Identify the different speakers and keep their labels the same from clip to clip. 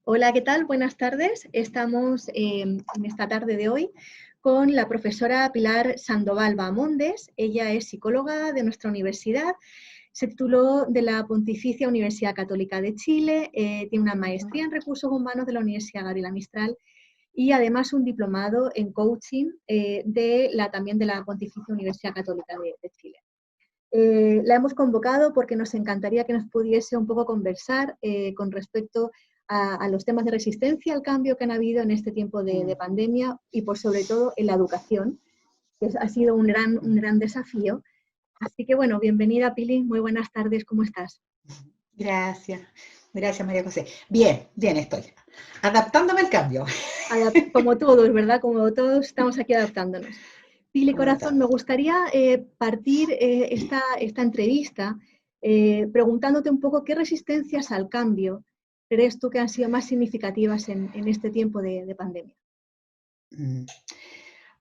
Speaker 1: Hola, ¿qué tal? Buenas tardes. Estamos en esta tarde de hoy con la profesora Pilar Sandoval Bahamondes. Ella es psicóloga de nuestra universidad, se tituló de la Pontificia Universidad Católica de Chile, tiene una maestría en recursos humanos de la Universidad Gabriela Mistral y además un diplomado en coaching también de la Pontificia Universidad Católica de Chile. La hemos convocado porque nos encantaría que nos pudiese un poco conversar con respecto a los temas de resistencia al cambio que han habido en este tiempo de pandemia y por sobre todo en la educación, que ha sido un gran desafío. Así que bueno, bienvenida Pili, muy buenas tardes, ¿cómo estás?
Speaker 2: Gracias, gracias María José. Bien, bien estoy. Adaptándome al cambio.
Speaker 1: Como todos, ¿verdad? Como todos estamos aquí adaptándonos. Pili
Speaker 2: Como
Speaker 1: Corazón, me
Speaker 2: todos.
Speaker 1: gustaría partir esta entrevista preguntándote un poco qué resistencias al cambio crees tú que han sido más significativas en este tiempo de pandemia.
Speaker 2: Mm.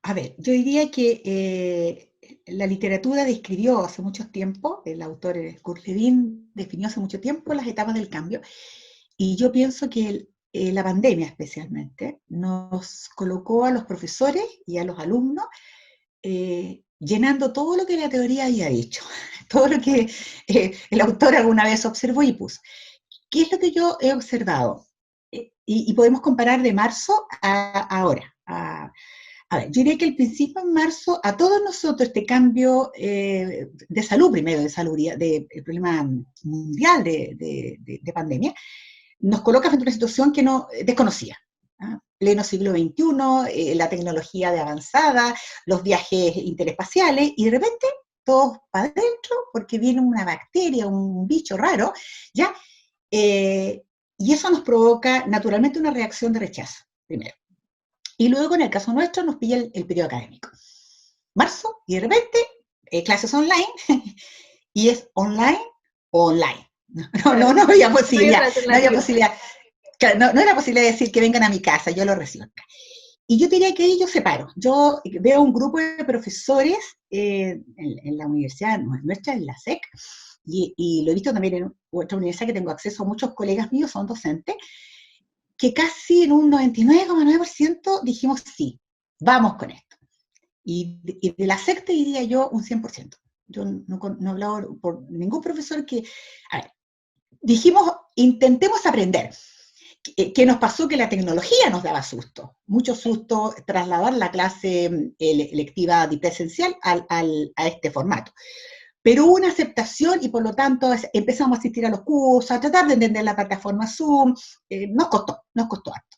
Speaker 2: A ver, yo diría que la literatura describió hace mucho tiempo, el autor Kurt Lewin definió hace mucho tiempo las etapas del cambio, y yo pienso que la pandemia especialmente nos colocó a los profesores y a los alumnos llenando todo lo que la teoría había dicho, todo lo que el autor alguna vez observó y puso. ¿Qué es lo que yo he observado? Y podemos comparar de marzo a ahora. A ver, yo diría que al principio, en marzo, a todos nosotros este cambio de salud, primero de salud, del problema mundial de pandemia, nos coloca frente a una situación que no desconocía. ¿Ah? Pleno siglo XXI, la tecnología de avanzada, los viajes interespaciales, y de repente todos para adentro porque viene una bacteria, un bicho raro, ¿ya? Y eso nos provoca naturalmente una reacción de rechazo, primero. Y luego, en el caso nuestro, nos pilla el periodo académico. Marzo, y de repente, clases online, y es online o online.
Speaker 1: Claro,
Speaker 2: No había
Speaker 1: no hay
Speaker 2: posibilidad,
Speaker 1: otra
Speaker 2: no había
Speaker 1: alternativa.
Speaker 2: posibilidad. Claro, no era posible decir que vengan a mi casa, yo lo recibo acá. Y yo diría que ahí yo separo. Yo veo un grupo de profesores en la universidad nuestra, en la SEC, y lo he visto también en otra universidad que tengo acceso a muchos colegas míos, son docentes, que casi en un 99,9% dijimos sí, vamos con esto. Y de la SEC te diría yo un 100%. Yo no he hablado por ningún profesor que, a ver, dijimos, intentemos aprender. ¿Qué nos pasó? Que la tecnología nos daba susto, mucho susto trasladar la clase electiva presencial a este formato. Pero hubo una aceptación y por lo tanto empezamos a asistir a los cursos, a tratar de entender la plataforma Zoom, nos costó harto.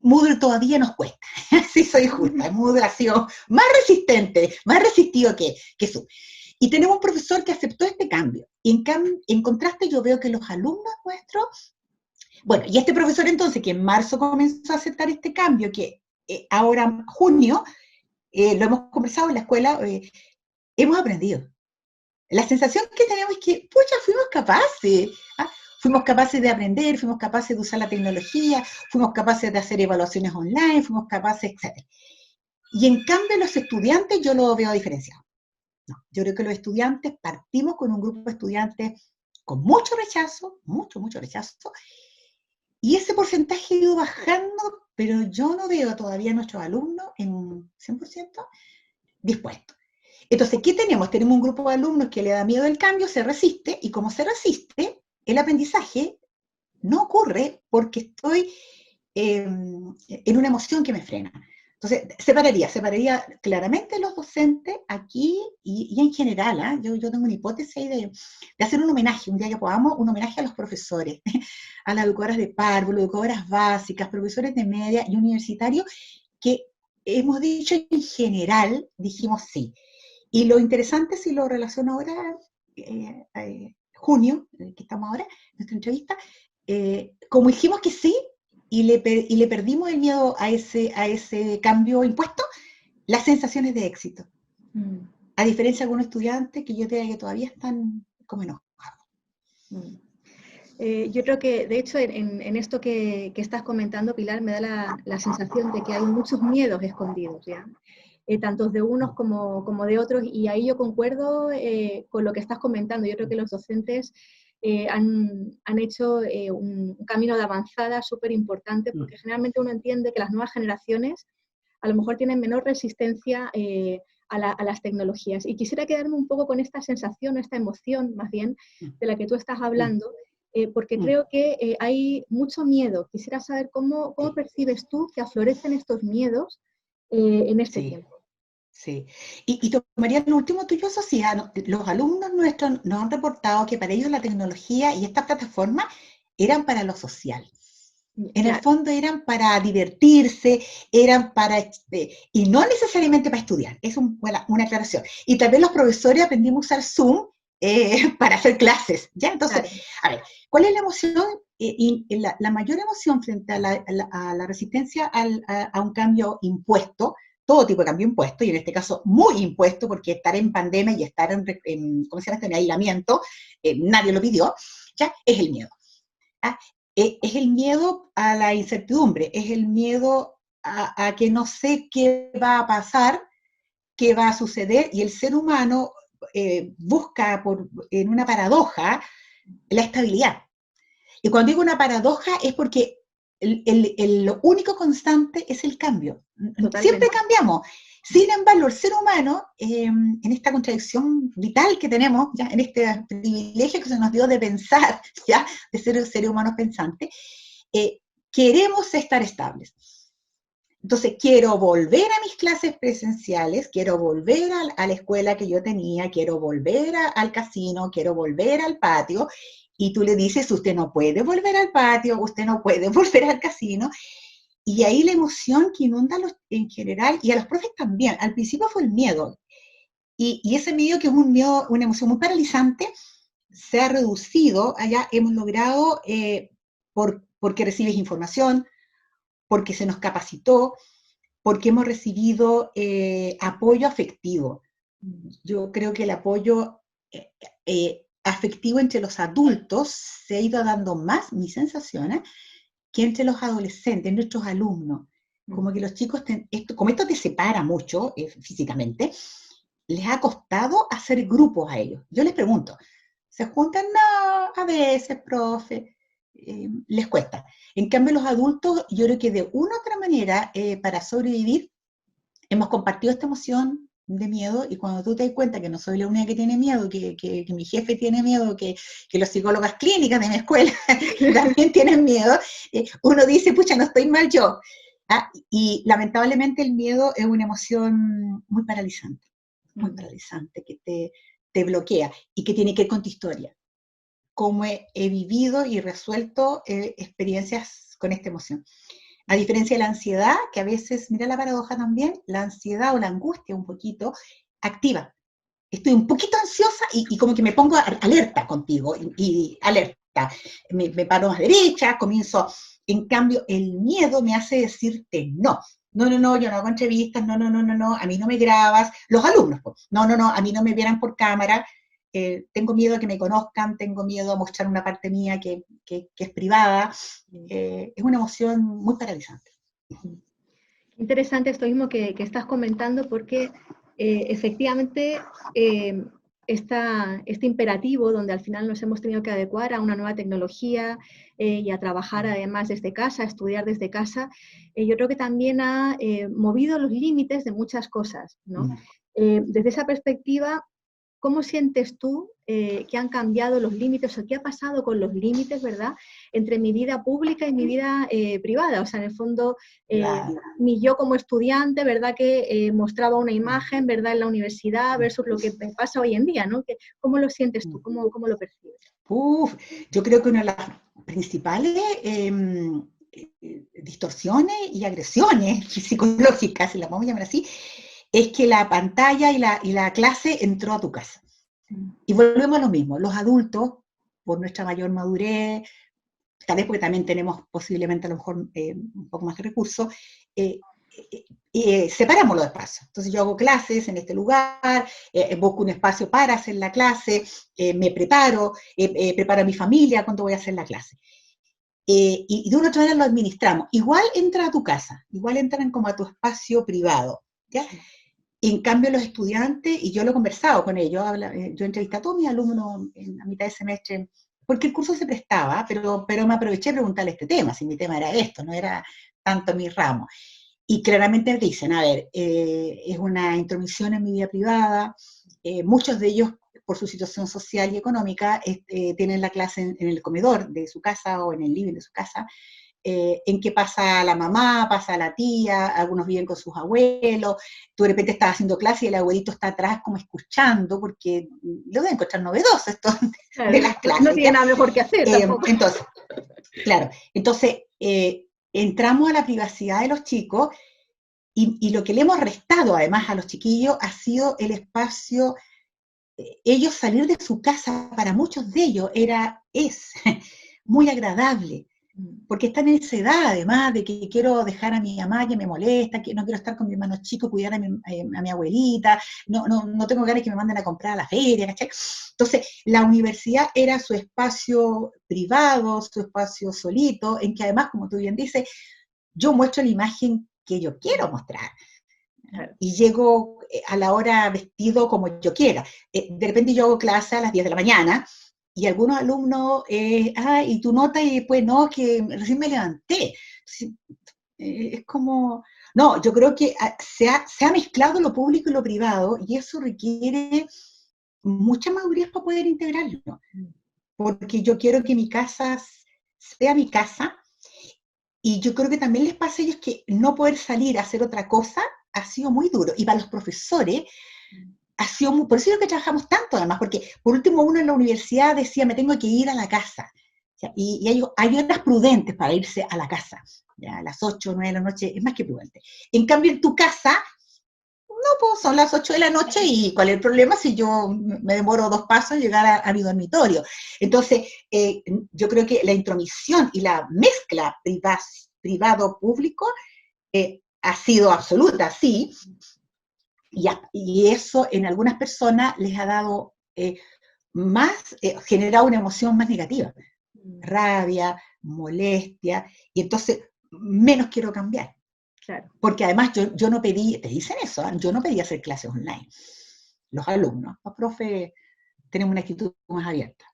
Speaker 2: Moodle todavía nos cuesta, si soy justa, Moodle ha sido más resistente, más resistivo que Zoom. Y tenemos un profesor que aceptó este cambio. Y en contraste yo veo que los alumnos nuestros, bueno, y este profesor entonces, que en marzo comenzó a aceptar este cambio, que ahora junio, lo hemos conversado en la escuela, hemos aprendido. La sensación que tenemos es que, pucha, fuimos capaces. ¿Ah? Fuimos capaces de aprender, fuimos capaces de usar la tecnología, fuimos capaces de hacer evaluaciones online, fuimos capaces, etc. Y en cambio los estudiantes yo lo veo diferenciado. No, yo creo que los estudiantes partimos con un grupo de estudiantes con mucho rechazo, mucho rechazo, y ese porcentaje ha ido bajando, pero yo no veo todavía a nuestros alumnos en un 100% dispuestos. Entonces, ¿qué tenemos? Tenemos un grupo de alumnos que le da miedo el cambio, se resiste, y como se resiste, el aprendizaje no ocurre porque estoy en una emoción que me frena. Entonces, separaría claramente los docentes aquí y en general. Yo tengo una hipótesis ahí de hacer un homenaje, un día que podamos, un homenaje a los profesores, a las educadoras de párvulo, educadoras básicas, profesores de media y universitarios, que hemos dicho en general, dijimos sí. Y lo interesante, si lo relaciono ahora, junio, que estamos ahora, nuestra entrevista, como dijimos que sí, y le perdimos el miedo a ese cambio impuesto, las sensaciones de éxito. A diferencia de algunos estudiantes que yo te diría que todavía están como enojados.
Speaker 1: Yo creo que, de hecho, en esto que estás comentando, Pilar, me da la sensación de que hay muchos miedos escondidos, ¿ya? Tanto de unos como de otros, y ahí yo concuerdo con lo que estás comentando. Yo creo que los docentes han hecho un camino de avanzada súper importante, porque generalmente uno entiende que las nuevas generaciones a lo mejor tienen menor resistencia a las tecnologías. Y quisiera quedarme un poco con esta sensación, esta emoción más bien, de la que tú estás hablando, porque creo que hay mucho miedo. Quisiera saber cómo percibes tú que aflorecen estos miedos en este tiempo.
Speaker 2: Sí, y tomaría el último tuyo, Sociedad. Los alumnos nuestros nos han reportado que para ellos la tecnología y estas plataformas eran para lo social. En el fondo eran para divertirse, eran para, y no necesariamente para estudiar, es una aclaración. Y también los profesores aprendimos a usar Zoom para hacer clases, ¿ya? Entonces, a ver, ¿cuál es la emoción? La mayor emoción frente a la resistencia a un cambio impuesto, todo tipo de cambio impuesto, y en este caso muy impuesto, porque estar en pandemia y estar ¿cómo se llama esto? En aislamiento, nadie lo pidió, ¿ya? Es el miedo. ¿Ah? Es el miedo a la incertidumbre, es el miedo a que no sé qué va a pasar, qué va a suceder, y el ser humano busca en una paradoja la estabilidad. Y cuando digo una paradoja es porque lo único constante es el cambio. Totalmente. Siempre cambiamos. Sin embargo, el ser humano, en esta contradicción vital que tenemos, ¿ya? En este privilegio que se nos dio de pensar, ¿ya? De ser seres humanos pensantes, queremos estar estables. Entonces, quiero volver a mis clases presenciales, quiero volver a la escuela que yo tenía, quiero volver al casino, quiero volver al patio, y tú le dices, usted no puede volver al patio, usted no puede volver al casino, y ahí la emoción que inunda en general, y a los profes también, al principio fue el miedo, y ese miedo, que es un miedo, una emoción muy paralizante, se ha reducido, allá hemos logrado, porque recibes información, porque se nos capacitó, porque hemos recibido apoyo afectivo. Yo creo que el apoyo afectivo entre los adultos se ha ido dando más, mi sensación, que entre los adolescentes, nuestros alumnos. Como que los chicos, como esto te separa mucho físicamente, les ha costado hacer grupos a ellos. Yo les pregunto, ¿se juntan? No, a veces, profe. Les cuesta. En cambio, los adultos, yo creo que de una u otra manera, para sobrevivir, hemos compartido esta emoción de miedo, y cuando tú te das cuenta que no soy la única que tiene miedo, que mi jefe tiene miedo, que los psicólogas clínicas de mi escuela también tienen miedo, uno dice, pucha, no estoy mal yo. Y lamentablemente el miedo es una emoción muy paralizante, que te bloquea y que tiene que ver con tu historia. Cómo he vivido y resuelto experiencias con esta emoción. A diferencia de la ansiedad, que a veces, mira la paradoja también, la ansiedad o la angustia un poquito activa. Estoy un poquito ansiosa y como que me pongo alerta contigo, y alerta. Me paro más derecha, comienzo. En cambio, el miedo me hace decirte no. No, yo no hago entrevistas, no, a mí no me grabas. Los alumnos, pues, no, a mí no me vieran por cámara. Tengo miedo a que me conozcan, tengo miedo a mostrar una parte mía que es privada. Es una emoción muy paralizante.
Speaker 1: Interesante esto mismo que estás comentando, porque efectivamente este imperativo donde al final nos hemos tenido que adecuar a una nueva tecnología y a trabajar además desde casa, a estudiar desde casa, yo creo que también ha movido los límites de muchas cosas, ¿no? Desde esa perspectiva, ¿cómo sientes tú que han cambiado los límites, o qué ha pasado con los límites, ¿verdad?, entre mi vida pública y mi vida privada? O sea, en el fondo, mi yo como estudiante, ¿verdad?, que mostraba una imagen, ¿verdad?, en la universidad versus lo que me pasa hoy en día, ¿no? ¿Cómo lo sientes tú? ¿Cómo lo percibes?
Speaker 2: Yo creo que una de las principales distorsiones y agresiones psicológicas, si las vamos a llamar así, es que la pantalla y la clase entró a tu casa. Y volvemos a lo mismo, los adultos, por nuestra mayor madurez, tal vez porque también tenemos posiblemente a lo mejor un poco más de recursos, separamos los espacios. Entonces yo hago clases en este lugar, busco un espacio para hacer la clase, me preparo, preparo a mi familia cuando voy a hacer la clase. Y de una otra manera lo administramos. Igual entra a tu casa, igual entran como a tu espacio privado, ¿ya? En cambio, los estudiantes, y yo lo he conversado con ellos, yo entrevisté a todos mis alumnos a mitad de semestre porque el curso se prestaba, pero me aproveché de preguntarle este tema, si mi tema era esto, no era tanto mi ramo. Y claramente me dicen, a ver, es una intromisión en mi vida privada, muchos de ellos, por su situación social y económica, tienen la clase en el comedor de su casa o en el living de su casa, en que pasa la mamá, pasa la tía, algunos viven con sus abuelos, tú de repente estás haciendo clase y el abuelito está atrás como escuchando, porque lo deben encontrar novedoso esto
Speaker 1: Claro,
Speaker 2: de las
Speaker 1: no
Speaker 2: clases,
Speaker 1: tiene
Speaker 2: ¿ya?
Speaker 1: nada mejor que hacer tampoco.
Speaker 2: Entonces, claro, entonces entramos a la privacidad de los chicos y lo que le hemos restado además a los chiquillos ha sido el espacio, ellos salir de su casa, para muchos de ellos es muy agradable, porque están en esa edad además de que quiero dejar a mi mamá que me molesta, que no quiero estar con mi hermano chico, cuidar a mi abuelita, no tengo ganas que me manden a comprar a la feria, ¿cachai? Entonces, la universidad era su espacio privado, su espacio solito, en que además, como tú bien dices, yo muestro la imagen que yo quiero mostrar.
Speaker 1: Claro.
Speaker 2: Y llego a la hora vestido como yo quiera. De repente yo hago clase a las 10 de la mañana y algunos alumnos, y tu nota, y pues no, que recién me levanté. Es como, no, yo creo que se ha mezclado lo público y lo privado y eso requiere mucha madurez para poder integrarlo. Porque yo quiero que mi casa sea mi casa. Y yo creo que también les pasa a ellos que no poder salir a hacer otra cosa ha sido muy duro. Y para los profesores ha sido muy... Por eso es que trabajamos tanto además, porque por último uno en la universidad decía, me tengo que ir a la casa. Y hay horas prudentes para irse a la casa. Ya, a las 8 o 9 de la noche es más que prudente. En cambio, en tu casa, no, pues son las 8 de la noche y ¿cuál es el problema si yo me demoro 2 pasos en llegar a mi dormitorio? Entonces, yo creo que la intromisión y la mezcla privado-público ha sido absoluta, sí, y eso en algunas personas les ha dado generado una emoción más negativa, rabia, molestia, y entonces menos quiero cambiar.
Speaker 1: Claro.
Speaker 2: Porque además yo no pedí, te dicen eso, yo no pedí hacer clases online. Los alumnos, los profes tenemos una actitud más abierta.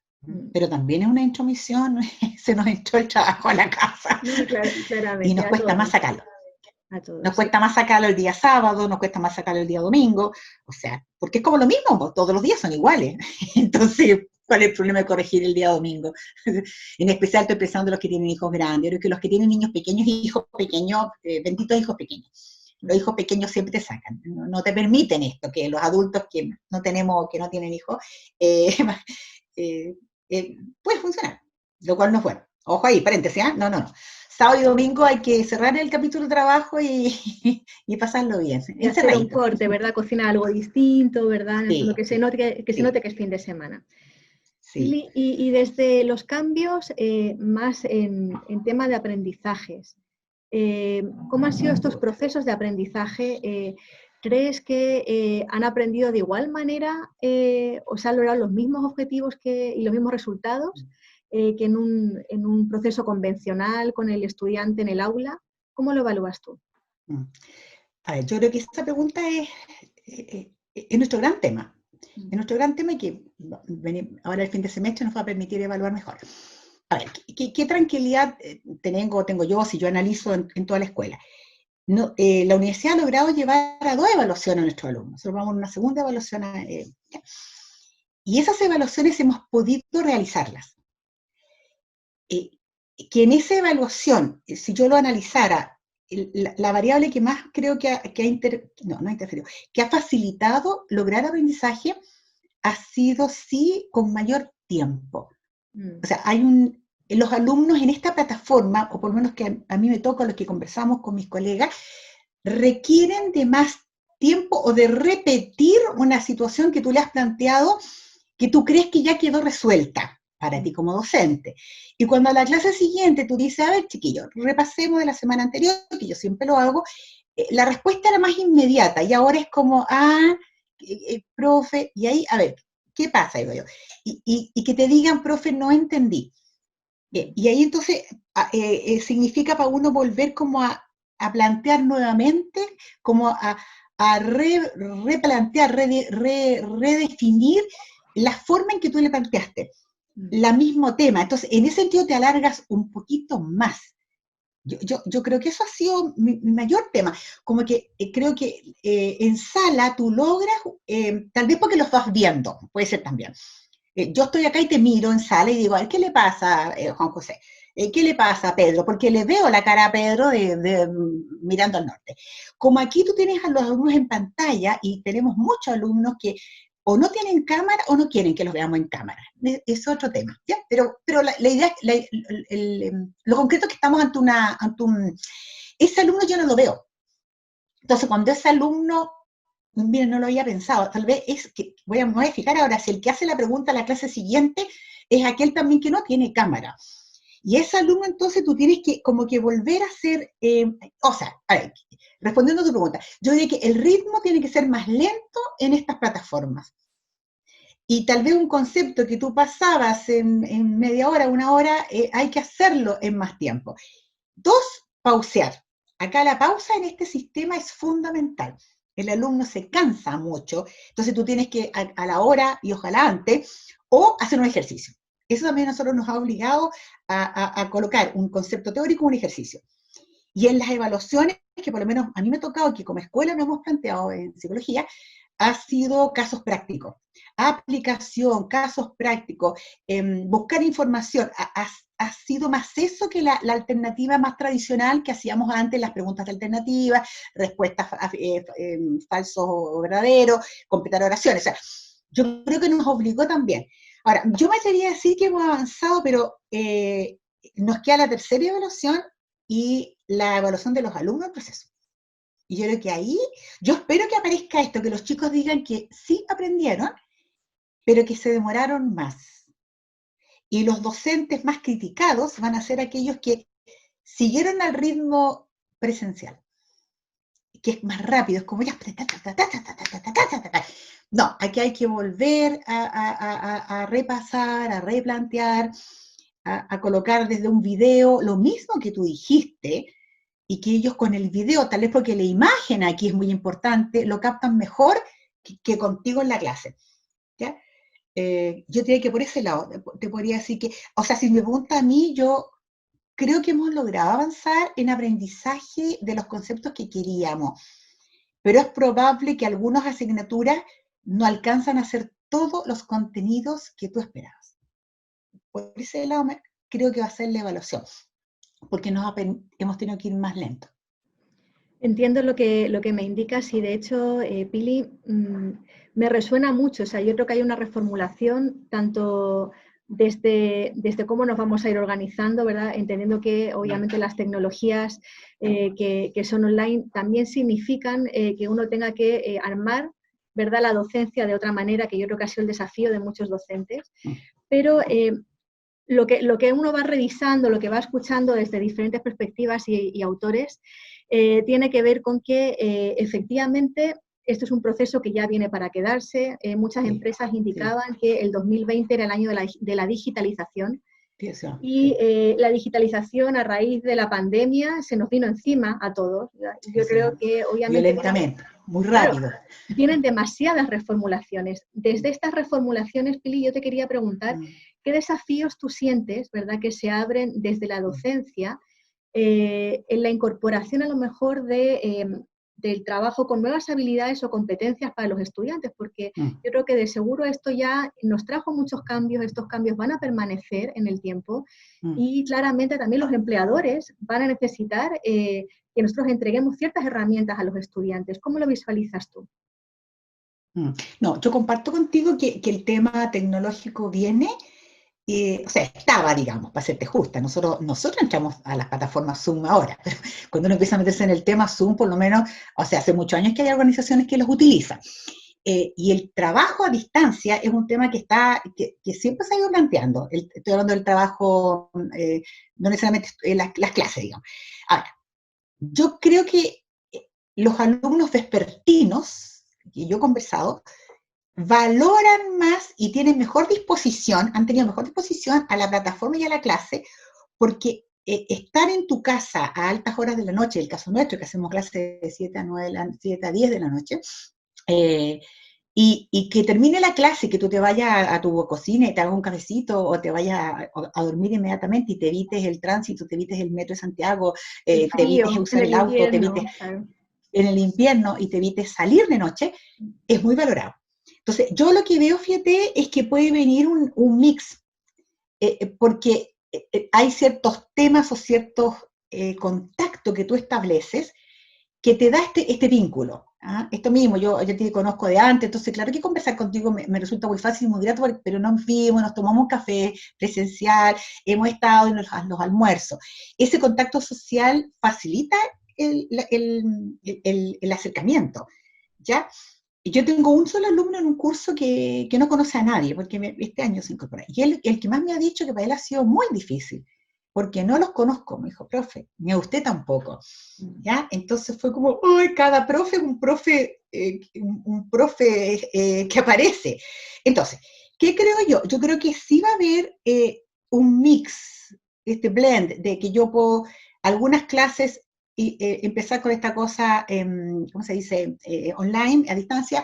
Speaker 2: Pero también es una intromisión, se nos echó el trabajo a la casa.
Speaker 1: No, claramente,
Speaker 2: Y nos cuesta más sacarlo. Nos cuesta más sacarlo el día sábado, nos cuesta más sacarlo el día domingo, o sea, porque es como lo mismo, todos los días son iguales. Entonces, ¿cuál es el problema de corregir el día domingo? En especial estoy pensando en los que tienen hijos grandes, creo que los que tienen niños pequeños, benditos hijos pequeños. Los hijos pequeños siempre te sacan, no te permiten esto, que los adultos que no tienen hijos, puede funcionar, lo cual no es bueno. Ojo ahí, paréntesis, ¿eh? No. Sábado y domingo hay que cerrar el capítulo de trabajo y pasarlo bien.
Speaker 1: Y hacer un corte, ¿verdad? Cocinar algo distinto, ¿verdad?
Speaker 2: Sí,
Speaker 1: que se note que es fin de semana.
Speaker 2: Sí.
Speaker 1: Y desde los cambios, más en tema de aprendizajes, ¿cómo han sido estos procesos de aprendizaje? ¿Crees que han aprendido de igual manera o se han logrado los mismos objetivos y los mismos resultados que en un proceso convencional con el estudiante en el aula? ¿Cómo lo evalúas tú?
Speaker 2: A ver, yo creo que esta pregunta es nuestro gran tema. Es nuestro gran tema y que ahora el fin de semestre nos va a permitir evaluar mejor. A ver, ¿qué tranquilidad tengo yo si yo analizo en toda la escuela? No, la universidad ha logrado llevar a 2 evaluaciones a nuestros alumnos. Nosotros vamos a una segunda evaluación. Y esas evaluaciones hemos podido realizarlas. Que en esa evaluación, si yo lo analizara, la variable que más creo que ha facilitado lograr aprendizaje ha sido sí con mayor tiempo. O sea, los alumnos en esta plataforma, o por lo menos que a mí me toca, los que conversamos con mis colegas, requieren de más tiempo o de repetir una situación que tú le has planteado que tú crees que ya quedó resuelta para ti como docente. Y cuando a la clase siguiente tú dices, a ver, chiquillos, repasemos de la semana anterior, que yo siempre lo hago, la respuesta era más inmediata y ahora es como, profe, y ahí, a ver, ¿qué pasa? Digo yo. Y que te digan, profe, no entendí. Y ahí entonces significa para uno volver como a plantear nuevamente, como a replantear, redefinir la forma en que tú le planteaste. el mismo tema. Entonces, en ese sentido te alargas un poquito más. Yo creo que eso ha sido mi mayor tema. Como que creo que en sala tú logras, tal vez porque los vas viendo, puede ser también. Yo estoy acá y te miro en sala y digo, ¿qué le pasa, Juan José? ¿Qué le pasa a Pedro? Porque le veo la cara a Pedro mirando al norte. Como aquí tú tienes a los alumnos en pantalla y tenemos muchos alumnos que o no tienen cámara o no quieren que los veamos en cámara. Es otro tema, ¿ya? Pero la idea, lo concreto es que estamos ante un... Ese alumno yo no lo veo. Entonces, cuando ese alumno, mira, no lo había pensado, tal vez es que, me voy a fijar ahora, si el que hace la pregunta a la clase siguiente es aquel también que no tiene cámara. Y ese alumno, entonces, tú tienes que como que volver a ser, o sea, a ver, respondiendo a tu pregunta, yo diría que el ritmo tiene que ser más lento en estas plataformas. Y tal vez un concepto que tú pasabas en media hora, una hora, hay que hacerlo en más tiempo. Dos, pausear. Acá la pausa en este sistema es fundamental. El alumno se cansa mucho, entonces tú tienes que a la hora y ojalá antes, o hacer un ejercicio. Eso también a nosotros nos ha obligado a colocar un concepto teórico, un ejercicio. Y en las evaluaciones, que por lo menos a mí me ha tocado, que como escuela no hemos planteado en psicología, ha sido casos prácticos, aplicación, casos prácticos, buscar información, ha sido más eso que la alternativa más tradicional que hacíamos antes, las preguntas de alternativa, respuestas falsos o verdaderos, completar oraciones. O sea, yo creo que nos obligó también. Ahora, yo me atrevería a decir que hemos avanzado, pero nos queda la tercera evaluación y la evaluación de los alumnos del proceso. Y yo creo que ahí, yo espero que aparezca esto, que los chicos digan que sí aprendieron, pero que se demoraron más. Y los docentes más criticados van a ser aquellos que siguieron al ritmo presencial, que es más rápido, es como ya... No, aquí hay que volver a repasar, a replantear, a colocar desde un video lo mismo que tú dijiste, y que ellos con el video, tal vez porque la imagen aquí es muy importante, lo captan mejor que contigo en la clase. ¿Ya? Yo diría que por ese lado te podría decir que, o sea, si me pregunta a mí, yo creo que hemos logrado avanzar en aprendizaje de los conceptos que queríamos, pero es probable que algunas asignaturas no alcanzan a hacer todos los contenidos que tú esperabas. Por ese lado creo que va a ser la evaluación, porque hemos tenido que ir más lento.
Speaker 1: Entiendo lo que me indicas y de hecho, Pili, me resuena mucho. O sea, yo creo que hay una reformulación tanto desde cómo nos vamos a ir organizando, ¿verdad? Entendiendo que obviamente las tecnologías que son online también significan que uno tenga que armar, ¿verdad?, la docencia de otra manera, que yo creo que ha sido el desafío de muchos docentes. Pero lo que uno va revisando, lo que va escuchando desde diferentes perspectivas y autores, tiene que ver con que efectivamente esto es un proceso que ya viene para quedarse. Muchas empresas indicaban que el 2020 era el año de la digitalización. Y la digitalización a raíz de la pandemia se nos vino encima a todos. Yo creo que obviamente...
Speaker 2: Violentamente, muy rápido.
Speaker 1: Claro, vienen demasiadas reformulaciones. Desde estas reformulaciones, Pili, yo te quería preguntar, ¿qué desafíos tú sientes, verdad, que se abren desde la docencia en la incorporación a lo mejor del trabajo con nuevas habilidades o competencias para los estudiantes? Porque yo creo que de seguro esto ya nos trajo muchos cambios, estos cambios van a permanecer en el tiempo y claramente también los empleadores van a necesitar que nosotros entreguemos ciertas herramientas a los estudiantes. ¿Cómo lo visualizas tú?
Speaker 2: No, yo comparto contigo que el tema tecnológico viene, o sea, estaba, digamos, para serte justa. Nosotros entramos a las plataformas Zoom ahora, pero cuando uno empieza a meterse en el tema Zoom, por lo menos, o sea, hace muchos años que hay organizaciones que los utilizan. Y el trabajo a distancia es un tema que siempre se ha ido planteando. Estoy hablando del trabajo, no necesariamente las clases, digamos. Ahora, yo creo que los alumnos vespertinos, que yo he conversado, valoran más y tienen mejor disposición, han tenido mejor disposición a la plataforma y a la clase, porque estar en tu casa a altas horas de la noche, el caso nuestro, que hacemos clases de 7 a 9, 7 a 10 de la noche, y que termine la clase, que tú te vayas a tu cocina y te hagas un cafecito o te vayas a dormir inmediatamente y te evites el tránsito, te evites el metro de Santiago,
Speaker 1: El
Speaker 2: te evites
Speaker 1: frío, en
Speaker 2: usar
Speaker 1: el
Speaker 2: el auto, te evites
Speaker 1: invierno, claro.
Speaker 2: en el invierno y te evites salir de noche, es muy valorado. Entonces, yo lo que veo, fíjate, es que puede venir un mix, porque hay ciertos temas o ciertos contactos que tú estableces que te da este vínculo. ¿Ah? Esto mismo, yo ya te conozco de antes, entonces claro que conversar contigo me resulta muy fácil y muy grato, pero nos vimos, nos tomamos un café presencial, hemos estado en los almuerzos. Ese contacto social facilita el acercamiento, ¿ya? Y yo tengo un solo alumno en un curso que no conoce a nadie, porque este año se incorpora. Y él, el que más me ha dicho que para él ha sido muy difícil, porque no los conozco, me dijo, profe, ni a usted tampoco. ¿Ya? Entonces fue como, uy, cada profe es un profe que aparece. Entonces, ¿qué creo yo? Yo creo que sí va a haber un mix, este blend, de que yo puedo, algunas clases, empezar con esta cosa, ¿cómo se dice? Online, a distancia,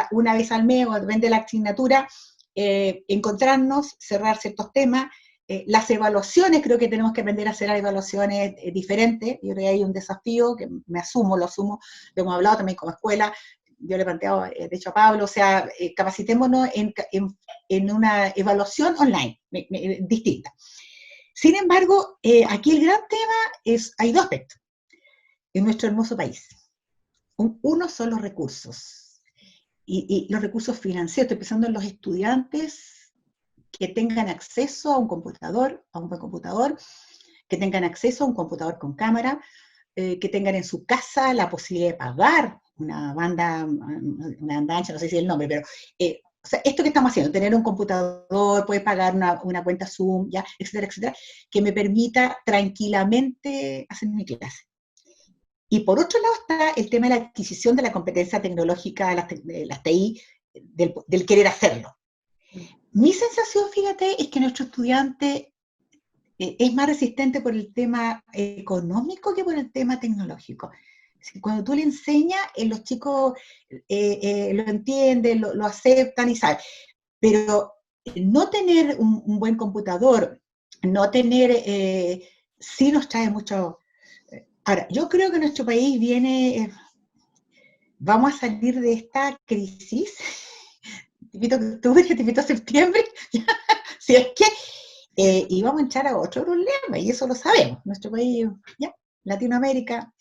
Speaker 2: una vez al mes, o depende de la asignatura, encontrarnos, cerrar ciertos temas, las evaluaciones, creo que tenemos que aprender a hacer evaluaciones diferentes. Yo creo que hay un desafío que me asumo, lo hemos hablado también como escuela. Yo le he planteado, de hecho, a Pablo, o sea, capacitémonos en una evaluación online, distinta. Sin embargo, aquí el gran tema es, hay dos aspectos en nuestro hermoso país. Uno son los recursos, y los recursos financieros, estoy pensando en los estudiantes que tengan acceso a un computador, a un buen computador, que tengan acceso a un computador con cámara, que tengan en su casa la posibilidad de pagar una banda ancha, no sé si es el nombre, pero o sea, esto que estamos haciendo, tener un computador, poder pagar una cuenta Zoom, ya, etcétera, etcétera, que me permita tranquilamente hacer mi clase. Y por otro lado está el tema de la adquisición de la competencia tecnológica, de las TI, del querer hacerlo. Mi sensación, fíjate, es que nuestro estudiante es más resistente por el tema económico que por el tema tecnológico. Cuando tú le enseñas, los chicos lo entienden, lo aceptan y saben. Pero no tener un buen computador, no tener, sí nos trae mucho. Ahora, yo creo que nuestro país vamos a salir de esta crisis, te invito a octubre, te invito a septiembre, si es que y vamos a entrar a otro problema, y eso lo sabemos, nuestro país, ¿ya? Latinoamérica.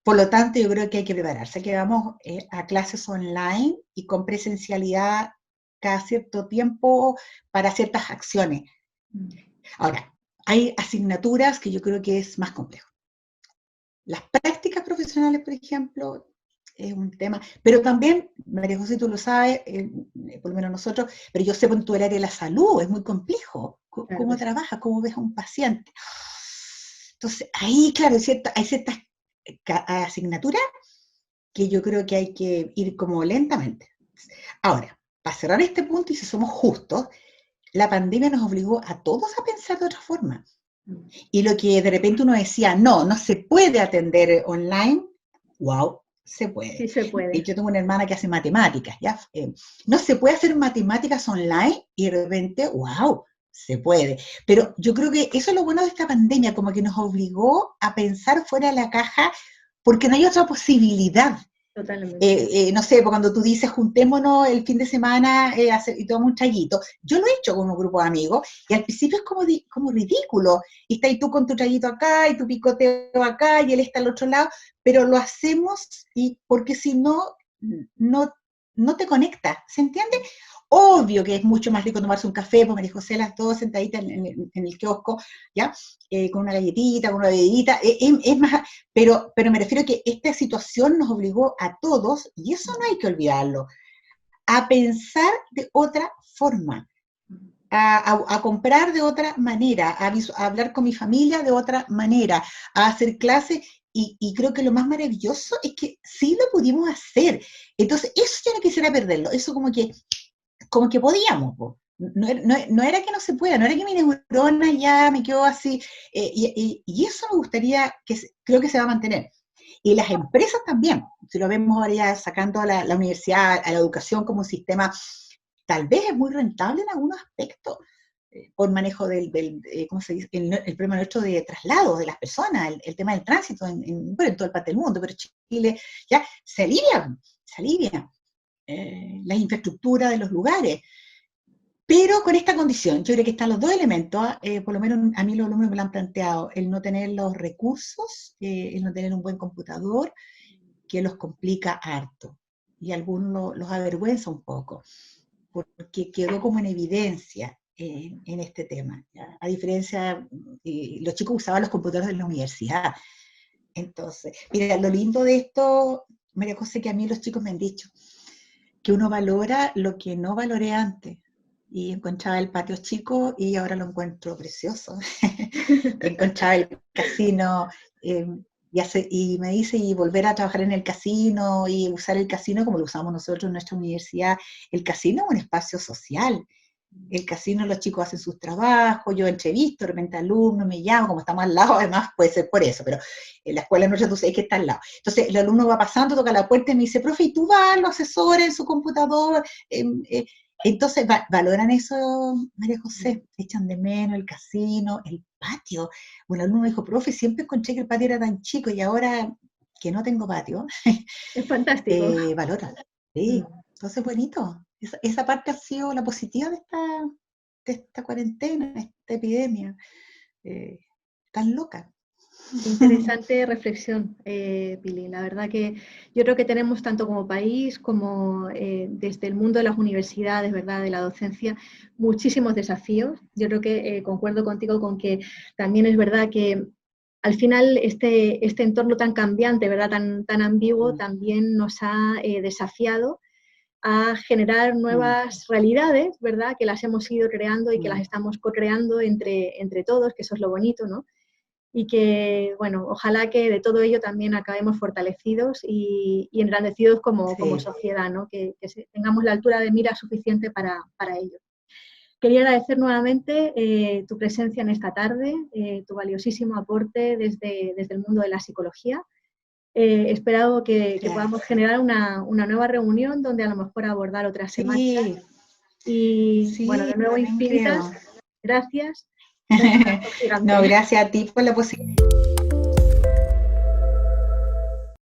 Speaker 2: Por lo tanto, yo creo que hay que prepararse, que vamos a clases online y con presencialidad cada cierto tiempo para ciertas acciones. Ahora, hay asignaturas que yo creo que es más complejo. Las prácticas profesionales, por ejemplo, es un tema, pero también, María José, tú lo sabes, por lo menos nosotros, pero yo sé por tu área de la salud, es muy complejo. ¿Cómo trabajas? ¿Cómo ves a un paciente? Entonces, ahí, claro, hay ciertas asignaturas que yo creo que hay que ir como lentamente. Ahora, para cerrar este punto, y si somos justos, la pandemia nos obligó a todos a pensar de otra forma. Y lo que de repente uno decía, no se puede atender online, wow, se puede.
Speaker 1: Sí se puede.
Speaker 2: Yo tengo una hermana que hace matemáticas, ¿ya? No se puede hacer matemáticas online y de repente, wow, se puede. Pero yo creo que eso es lo bueno de esta pandemia, como que nos obligó a pensar fuera de la caja porque no hay otra posibilidad. No sé, cuando tú dices juntémonos el fin de semana y tomamos un traguito, yo lo he hecho con un grupo de amigos y al principio es como ridículo, y estás tú con tu traguito acá y tu picoteo acá y él está al otro lado, pero lo hacemos porque si no, no te conectas, ¿se entiende? Obvio que es mucho más rico tomarse un café, pues María José, las dos sentaditas en el kiosco, ¿ya? Con una galletita, con una bebidita, es más, pero me refiero a que esta situación nos obligó a todos, y eso no hay que olvidarlo, a pensar de otra forma, a comprar de otra manera, a hablar con mi familia de otra manera, a hacer clases, y creo que lo más maravilloso es que sí lo pudimos hacer. Entonces, eso yo no quisiera perderlo, eso como que podíamos, po. No era que no se pueda, no era que mi neurona ya me quedó así, y eso me gustaría, creo que se va a mantener. Y las empresas también, si lo vemos ahora ya sacando a la universidad, a la educación como un sistema, tal vez es muy rentable en algunos aspectos, por manejo ¿cómo se dice? El problema nuestro de traslado de las personas, el tema del tránsito en toda el parte del mundo, pero Chile ya se alivia la infraestructura de los lugares, pero con esta condición. Yo creo que están los dos elementos, por lo menos a mí los alumnos me lo han planteado, el no tener los recursos, el no tener un buen computador, que los complica harto, y algunos los avergüenza un poco, porque quedó como en evidencia en este tema, ¿ya? A diferencia, los chicos usaban los computadores de la universidad. Entonces, mira, lo lindo de esto, María José, que a mí los chicos me han dicho, que uno valora lo que no valoré antes. Y encontraba el patio chico y ahora lo encuentro precioso. Encontraba el casino, y me dice, y volver a trabajar en el casino y usar el casino como lo usamos nosotros en nuestra universidad. El casino es un espacio social. El casino, los chicos hacen sus trabajos, yo entrevisto, de repente alumnos me llaman, como estamos al lado, además puede ser por eso, pero en la escuela nuestra tú sabes que está al lado. Entonces el alumno va pasando, toca la puerta y me dice, profe, ¿y tú vas, lo asesores en su computador? Entonces valoran eso, María José, echan de menos el casino, el patio. Un alumno me dijo, profe, siempre encontré que el patio era tan chico y ahora que no tengo patio,
Speaker 1: Es fantástico.
Speaker 2: valoran. Sí, entonces bonito. Esa parte ha sido la positiva de esta cuarentena, de esta epidemia tan loca.
Speaker 1: Interesante reflexión, Pili. La verdad que yo creo que tenemos tanto como país como desde el mundo de las universidades, ¿verdad?, de la docencia, muchísimos desafíos. Yo creo que concuerdo contigo con que también es verdad que al final este entorno tan cambiante, ¿verdad?, tan ambiguo, también nos ha desafiado a generar nuevas realidades, ¿verdad?, que las hemos ido creando y que las estamos co-creando entre todos, que eso es lo bonito, ¿no? Y que, bueno, ojalá que de todo ello también acabemos fortalecidos y engrandecidos como sociedad, ¿no? Que tengamos la altura de mira suficiente para ello. Quería agradecer nuevamente tu presencia en esta tarde, tu valiosísimo aporte desde el mundo de la psicología. Espero que podamos generar una nueva reunión donde a lo mejor abordar otras temáticas. Y bueno, de nuevo infinitas gracias. Un abrazo gigante.
Speaker 2: No, gracias a ti por la posibilidad.